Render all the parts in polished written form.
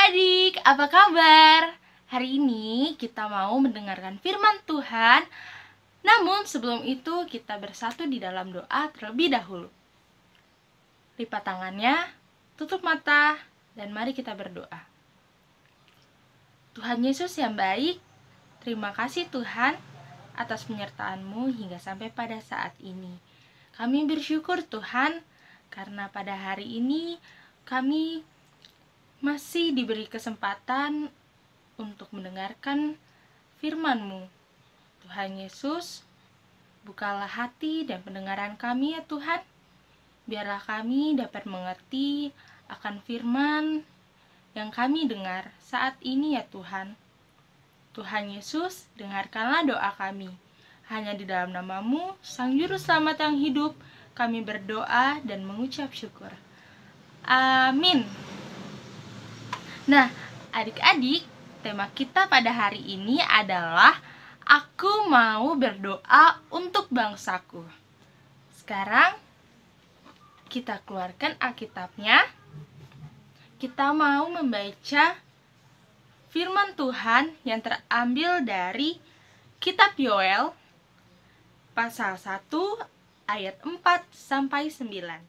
adik-adik, apa kabar? Hari ini kita mau mendengarkan firman Tuhan. Namun sebelum itu kita bersatu di dalam doa terlebih dahulu. Lipat tangannya, tutup mata, dan mari kita berdoa. Tuhan Yesus yang baik, terima kasih Tuhan atas penyertaan-Mu hingga sampai pada saat ini. Kami bersyukur Tuhan, karena pada hari ini kami masih diberi kesempatan untuk mendengarkan firman-Mu. Tuhan Yesus, bukalah hati dan pendengaran kami ya Tuhan. Biarlah kami dapat mengerti akan firman yang kami dengar saat ini ya Tuhan. Tuhan Yesus, dengarkanlah doa kami. Hanya di dalam nama-Mu, Sang Juru Selamat yang hidup, kami berdoa dan mengucap syukur. Amin. Nah, adik-adik, tema kita pada hari ini adalah Aku mau berdoa untuk bangsaku. Sekarang, kita keluarkan Alkitabnya. Kita mau membaca firman Tuhan yang terambil dari Kitab Yoel, pasal 1, ayat 4-9.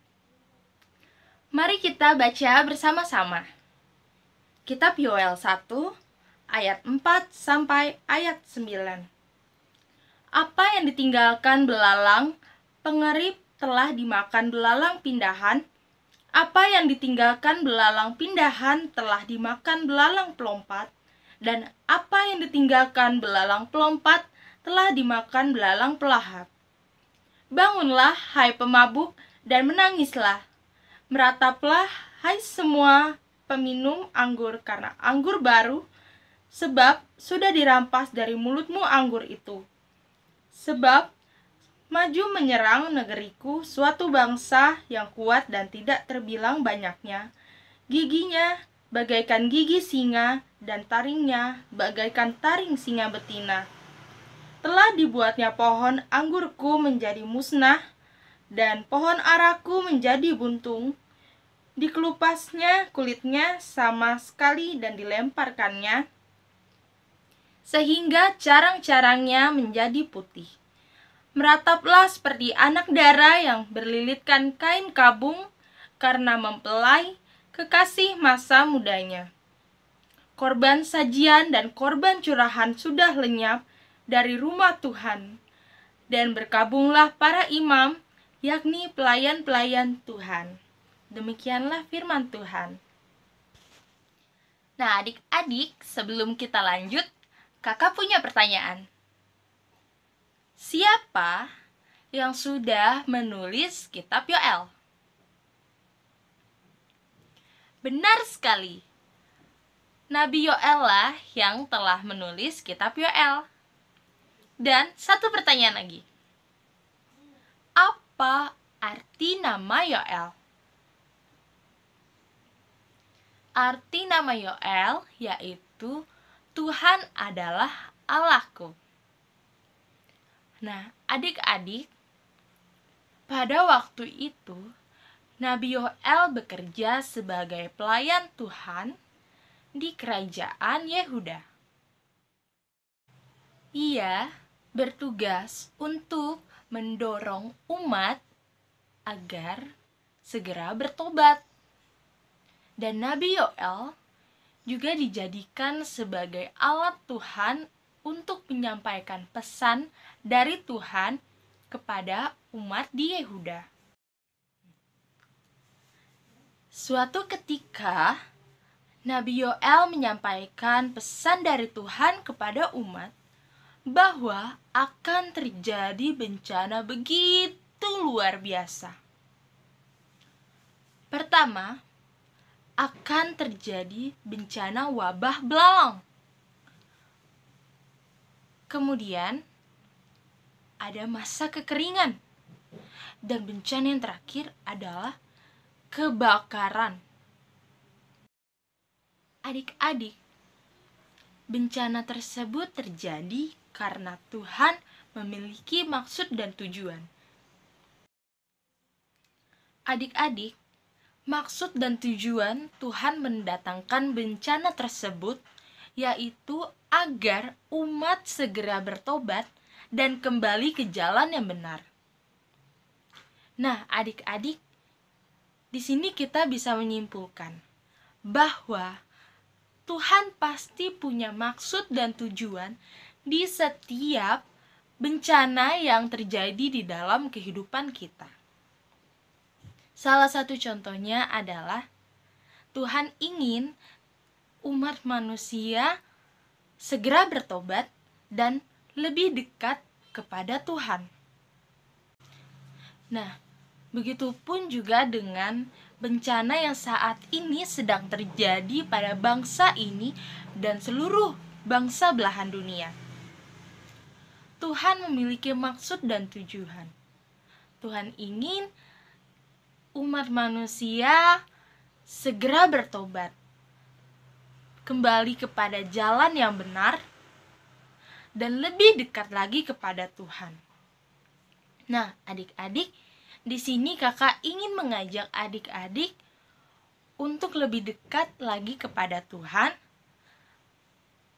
Mari kita baca bersama-sama. Kitab Yoel 1, ayat 4 sampai ayat 9. Apa yang ditinggalkan belalang, pengerip telah dimakan belalang pindahan. Apa yang ditinggalkan belalang pindahan telah dimakan belalang pelompat. Dan apa yang ditinggalkan belalang pelompat telah dimakan belalang pelahap. Bangunlah, hai pemabuk, dan menangislah. Merataplah, hai semua peminum anggur karena anggur baru, sebab sudah dirampas dari mulutmu anggur itu. Sebab maju menyerang negeriku suatu bangsa yang kuat dan tidak terbilang banyaknya. Giginya bagaikan gigi singa dan taringnya bagaikan taring singa betina. Telah dibuatnya pohon anggurku menjadi musnah dan pohon araku menjadi buntung. Dikelupasnya kulitnya sama sekali dan dilemparkannya, sehingga carang-carangnya menjadi putih. Merataplah seperti anak dara yang berlilitkan kain kabung karena mempelai kekasih masa mudanya. Korban sajian dan korban curahan sudah lenyap dari rumah Tuhan, dan berkabunglah para imam, yakni pelayan-pelayan Tuhan. Demikianlah firman Tuhan. Nah, adik-adik, sebelum kita lanjut, kakak punya pertanyaan. Siapa yang sudah menulis kitab Yoel? Benar sekali. Nabi Yoel lah yang telah menulis kitab Yoel. Dan satu pertanyaan lagi. Apa arti nama Yoel? Arti nama Yoel yaitu Tuhan adalah Allahku. Nah, adik-adik, pada waktu itu Nabi Yoel bekerja sebagai pelayan Tuhan di kerajaan Yehuda. Ia bertugas untuk mendorong umat agar segera bertobat. Dan Nabi Yoel juga dijadikan sebagai alat Tuhan untuk menyampaikan pesan dari Tuhan kepada umat di Yehuda. Suatu ketika, Nabi Yoel menyampaikan pesan dari Tuhan kepada umat bahwa akan terjadi bencana begitu luar biasa. Pertama, akan terjadi bencana wabah belalang. Kemudian, ada masa kekeringan. Dan bencana yang terakhir adalah kebakaran. Adik-adik, bencana tersebut terjadi karena Tuhan memiliki maksud dan tujuan. Adik-adik, Maksud dan tujuan Tuhan mendatangkan bencana tersebut yaitu agar umat segera bertobat dan kembali ke jalan yang benar. Nah, adik-adik, di sini kita bisa menyimpulkan bahwa Tuhan pasti punya maksud dan tujuan di setiap bencana yang terjadi di dalam kehidupan kita. Salah satu contohnya adalah Tuhan ingin umat manusia segera bertobat dan lebih dekat kepada Tuhan. Nah, begitupun juga dengan bencana yang saat ini sedang terjadi pada bangsa ini dan seluruh bangsa belahan dunia. Tuhan memiliki maksud dan tujuan. Tuhan ingin umat manusia segera bertobat, kembali kepada jalan yang benar, dan lebih dekat lagi kepada Tuhan. Nah, adik-adik, di sini kakak ingin mengajak adik-adik untuk lebih dekat lagi kepada Tuhan,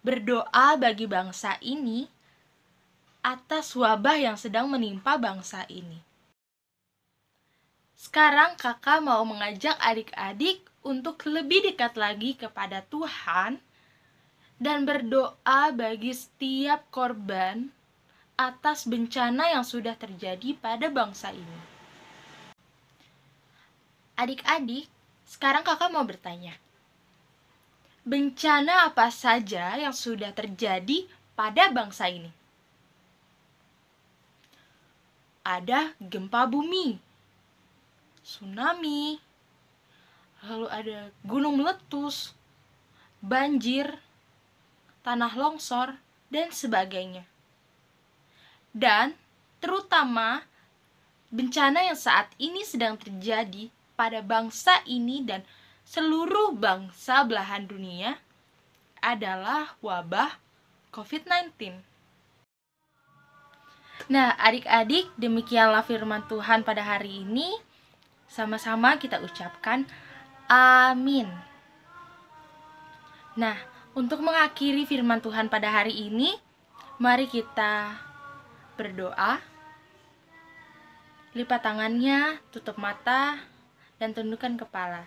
berdoa bagi bangsa ini atas wabah yang sedang menimpa bangsa ini. Sekarang kakak mau mengajak adik-adik untuk lebih dekat lagi kepada Tuhan dan berdoa bagi setiap korban atas bencana yang sudah terjadi pada bangsa ini. Adik-adik, sekarang kakak mau bertanya, bencana apa saja yang sudah terjadi pada bangsa ini? Ada gempa bumi, tsunami, lalu ada gunung meletus, banjir, tanah longsor, dan sebagainya. Dan terutama bencana yang saat ini sedang terjadi pada bangsa ini dan seluruh bangsa belahan dunia adalah wabah COVID-19. Nah, adik-adik, demikianlah firman Tuhan pada hari ini. Sama-sama kita ucapkan amin. Nah, untuk mengakhiri firman Tuhan pada hari ini, mari kita berdoa. Lipat tangannya, tutup mata, dan tundukkan kepala.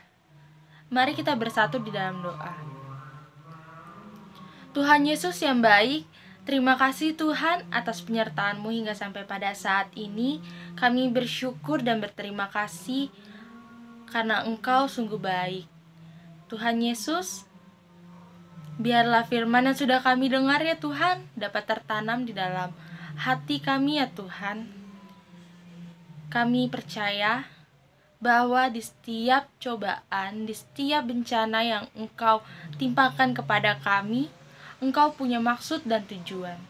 Mari kita bersatu di dalam doa. Tuhan Yesus yang baik, terima kasih Tuhan atas penyertaan-Mu hingga sampai pada saat ini. Kami bersyukur dan berterima kasih karena Engkau sungguh baik. Tuhan Yesus, biarlah firman yang sudah kami dengar ya Tuhan dapat tertanam di dalam hati kami ya Tuhan. Kami percaya bahwa di setiap cobaan, di setiap bencana yang Engkau timpakan kepada kami, Engkau punya maksud dan tujuan.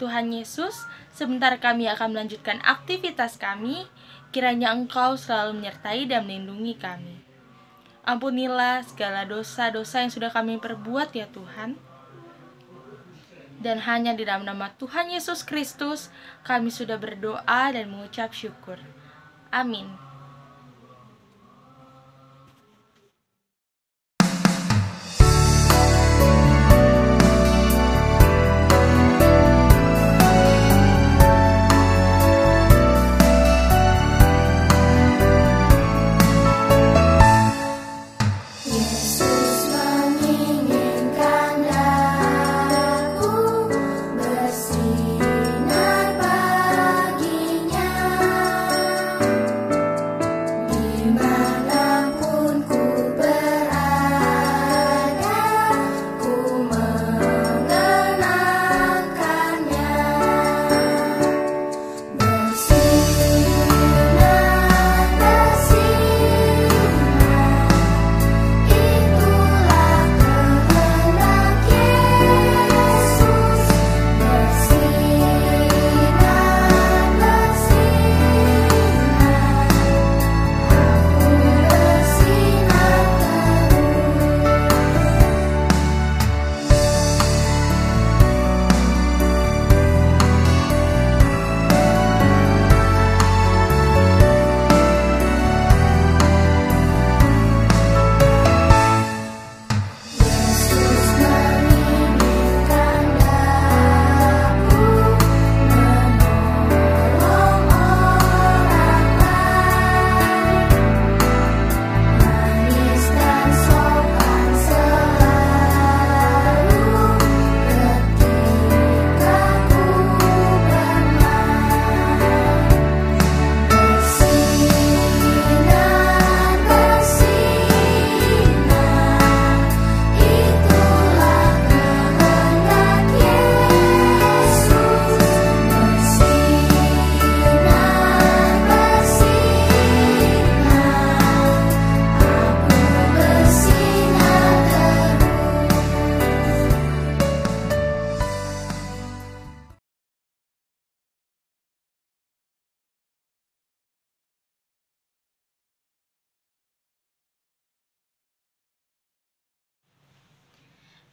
Tuhan Yesus, sebentar kami akan melanjutkan aktivitas kami, kiranya Engkau selalu menyertai dan melindungi kami. Ampunilah segala dosa-dosa yang sudah kami perbuat ya Tuhan. Dan hanya di dalam nama Tuhan Yesus Kristus, kami sudah berdoa dan mengucap syukur. Amin.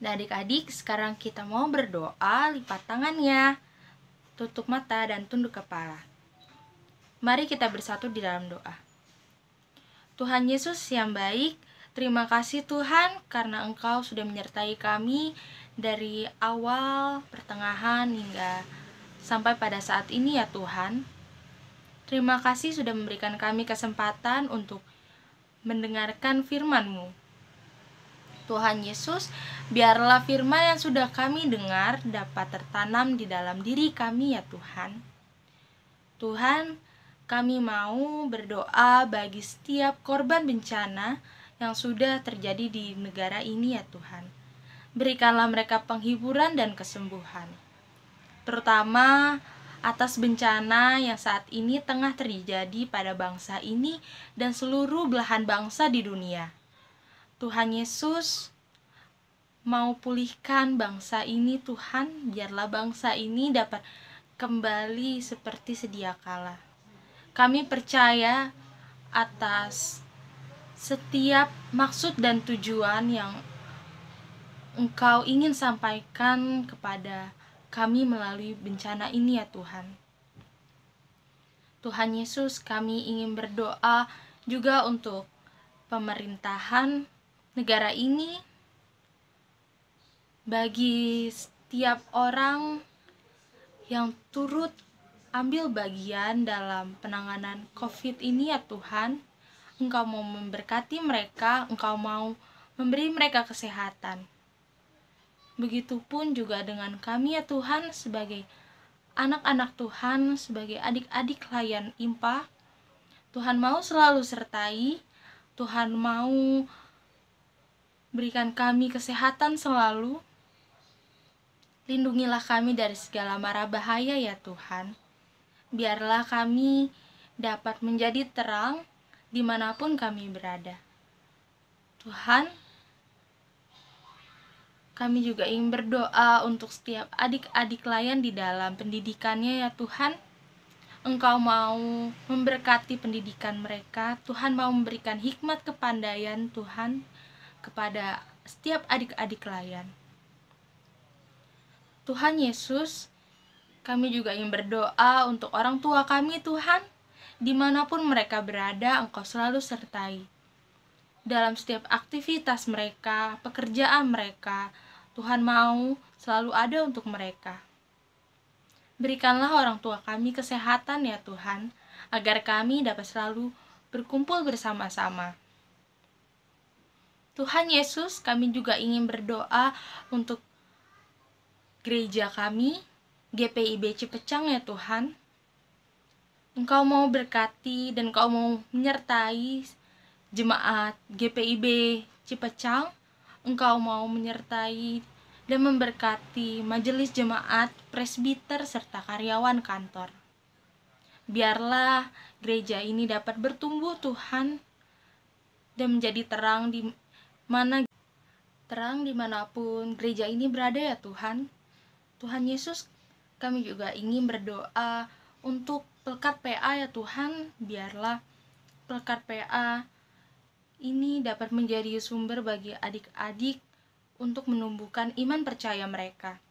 Nah, adik-adik, sekarang kita mau berdoa, lipat tangannya, tutup mata dan tunduk kepala. Mari kita bersatu di dalam doa. Tuhan Yesus yang baik, terima kasih Tuhan karena Engkau sudah menyertai kami dari awal, pertengahan, hingga sampai pada saat ini ya Tuhan. Terima kasih sudah memberikan kami kesempatan untuk mendengarkan firman-Mu. Tuhan Yesus, biarlah firman yang sudah kami dengar dapat tertanam di dalam diri kami ya Tuhan. Tuhan, kami mau berdoa bagi setiap korban bencana yang sudah terjadi di negara ini ya Tuhan. Berikanlah mereka penghiburan dan kesembuhan. Terutama atas bencana yang saat ini tengah terjadi pada bangsa ini dan seluruh belahan bangsa di dunia. Tuhan Yesus mau pulihkan bangsa ini Tuhan, biarlah bangsa ini dapat kembali seperti sedia kala. Kami percaya atas setiap maksud dan tujuan yang Engkau ingin sampaikan kepada kami melalui bencana ini ya Tuhan. Tuhan Yesus, kami ingin berdoa juga untuk pemerintahan negara ini, bagi setiap orang yang turut ambil bagian dalam penanganan COVID ini ya Tuhan. Engkau mau memberkati mereka, Engkau mau memberi mereka kesehatan. Begitupun juga dengan kami ya Tuhan, sebagai anak-anak Tuhan, sebagai adik-adik layan IMPA. Tuhan mau selalu sertai, Tuhan mau berikan kami kesehatan selalu. Lindungilah kami dari segala mara bahaya ya Tuhan. Biarlah kami dapat menjadi terang dimanapun kami berada. Tuhan, kami juga ingin berdoa untuk setiap adik-adik layan di dalam pendidikannya ya Tuhan. Engkau mau memberkati pendidikan mereka. Tuhan mau memberikan hikmat kepandaian Tuhan kepada setiap adik-adik layan. Tuhan Yesus, kami juga ingin berdoa untuk orang tua kami Tuhan. Dimanapun mereka berada, Engkau selalu sertai. Dalam setiap aktivitas mereka, pekerjaan mereka, Tuhan mau selalu ada untuk mereka. Berikanlah orang tua kami kesehatan ya Tuhan, agar kami dapat selalu berkumpul bersama-sama. Tuhan Yesus, kami juga ingin berdoa untuk gereja kami, GPIB Cipecang ya Tuhan. Engkau mau berkati dan Engkau mau menyertai jemaat GPIB Cipecang. Engkau mau menyertai dan memberkati majelis jemaat, presbiter, serta karyawan kantor. Biarlah gereja ini dapat bertumbuh Tuhan, dan menjadi terang dimanapun gereja ini berada ya Tuhan. Tuhan Yesus, kami juga ingin berdoa untuk Pelkat PA ya Tuhan. Biarlah Pelkat PA ini dapat menjadi sumber bagi adik-adik untuk menumbuhkan iman percaya mereka.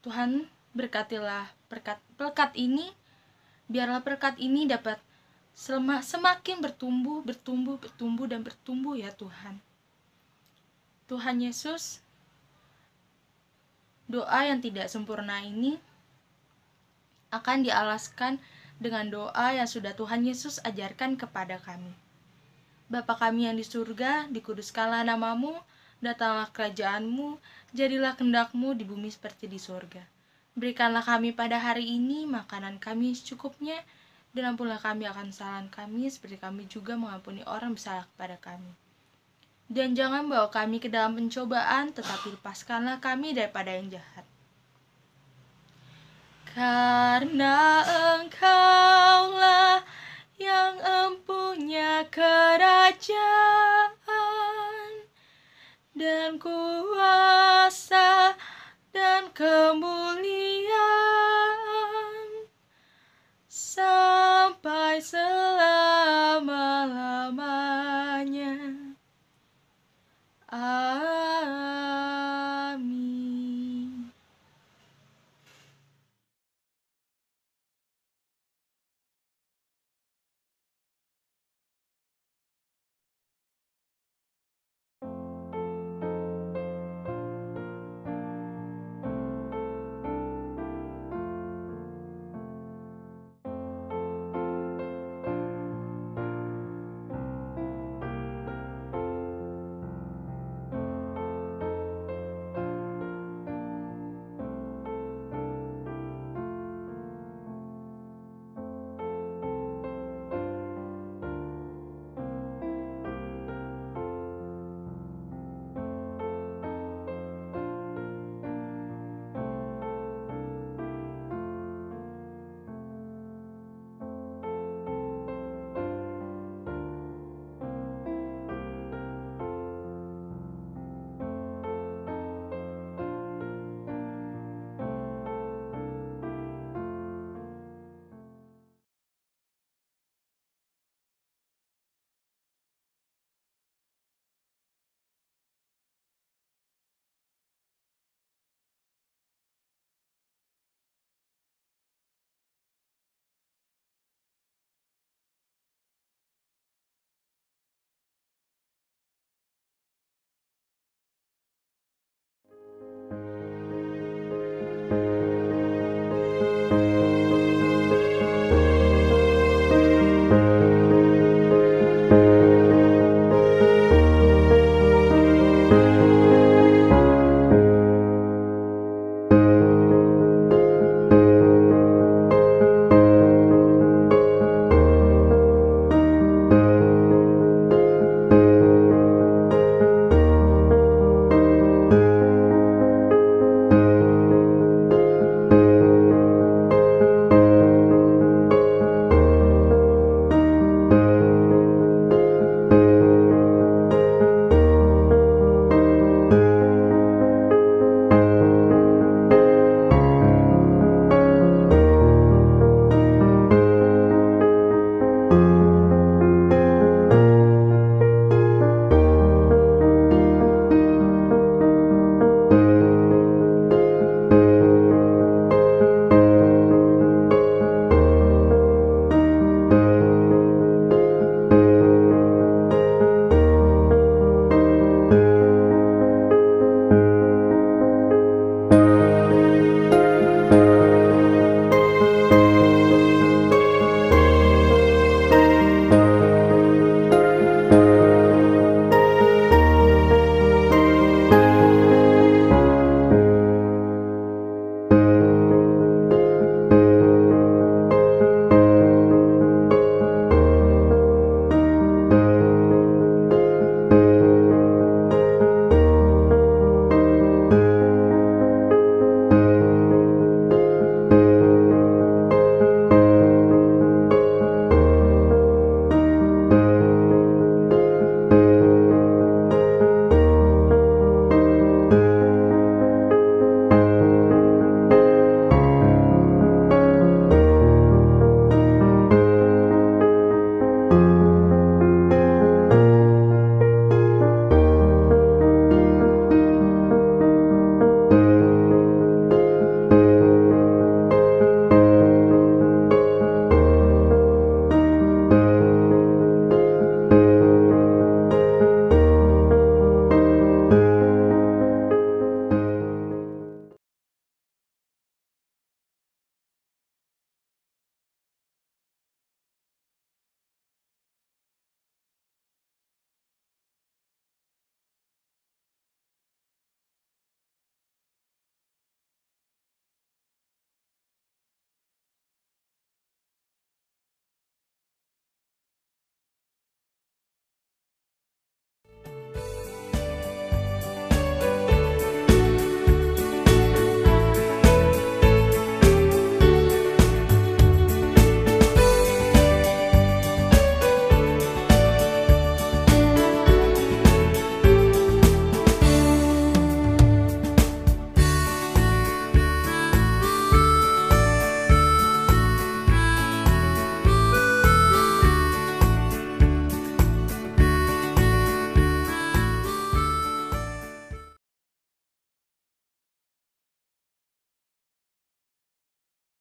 Tuhan, berkatilah pelkat ini, biarlah pelkat ini dapat semakin bertumbuh dan bertumbuh ya Tuhan. Tuhan Yesus, doa yang tidak sempurna ini akan dialaskan dengan doa yang sudah Tuhan Yesus ajarkan kepada kami. Bapa kami yang di surga, dikuduskanlah namamu, datanglah kerajaan-Mu, jadilah kehendak-Mu di bumi seperti di surga. Berikanlah kami pada hari ini makanan kami secukupnya, dan ampunilah kami akan kesalahan kami, seperti kami juga mengampuni orang bersalah kepada kami. Dan jangan bawa kami ke dalam pencobaan, tetapi lepaskanlah kami daripada yang jahat. Karena Engkau